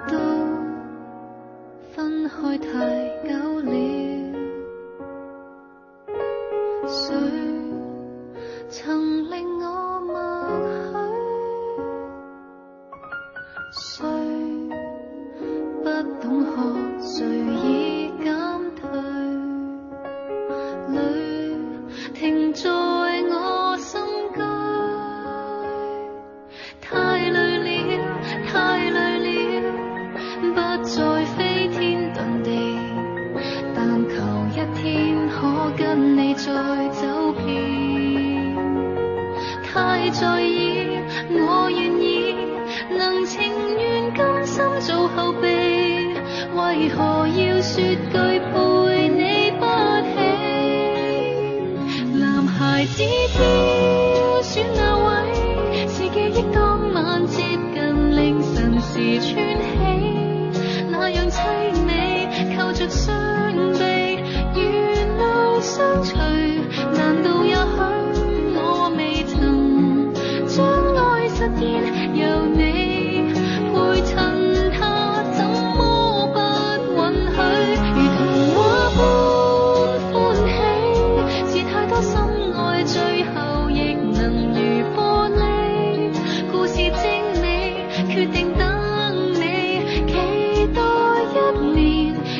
都分開太久了，誰曾令我默許？誰不懂學，誰已減退？淚停在我心間。太累了，太累了，不再飛天遁地，但求一天可跟你再走遍。太在意，我願意，能情願甘心做後備，為何要說句陪你不起？男孩子挑選那位，是記憶當晚接近凌晨時穿起，那樣凄美，靠着雙臂，沿路相隨。難道也許我未曾將愛實現？由你陪襯他，怎麼不允許？如童話般歡喜，是太多深愛，最後亦能如玻璃。故事精美，決定等你，期待一年。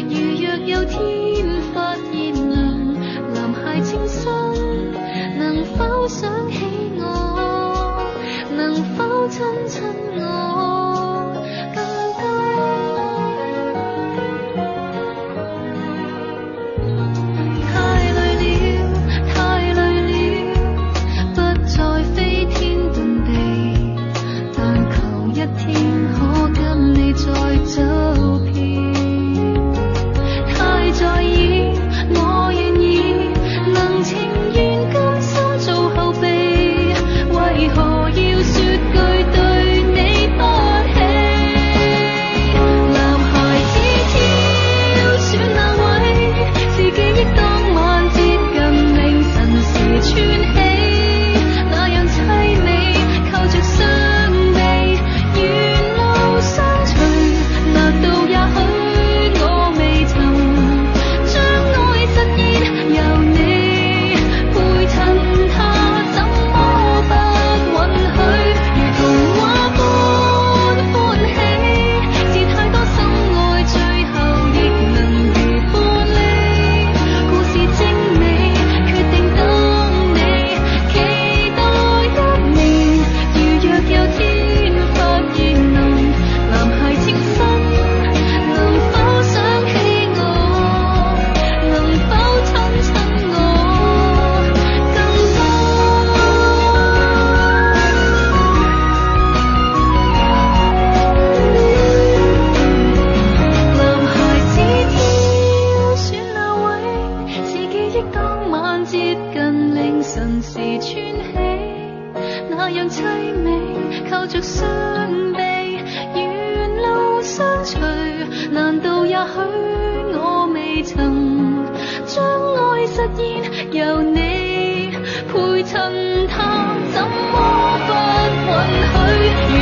如若有天發現男孩情深，能否想起我？能否親親我更多？太累了，太累了，不再飛天遁地，但求一天可跟你再走遍。太在意，我願意，能情願甘心做後備，為何要說句對你不起？男孩子挑選那位，是記憶當晚接近凌晨時穿起，那樣凄美，靠着雙臂，沿路相隨。難道也許我未曾將愛實現？由你陪襯他，怎麼不允許？如童話般歡喜，是太多深愛，最後亦能如玻璃。故事精美，決定等你，期待一年。如若有天發現男孩情深，能否想起我？能否親親我更多？男孩子挑選那位，是記憶當晚接近凌晨時穿起，那樣凄美，靠着雙臂，沿路相隨。難道也許我未曾將愛實現？由你陪襯他，怎麼不允許？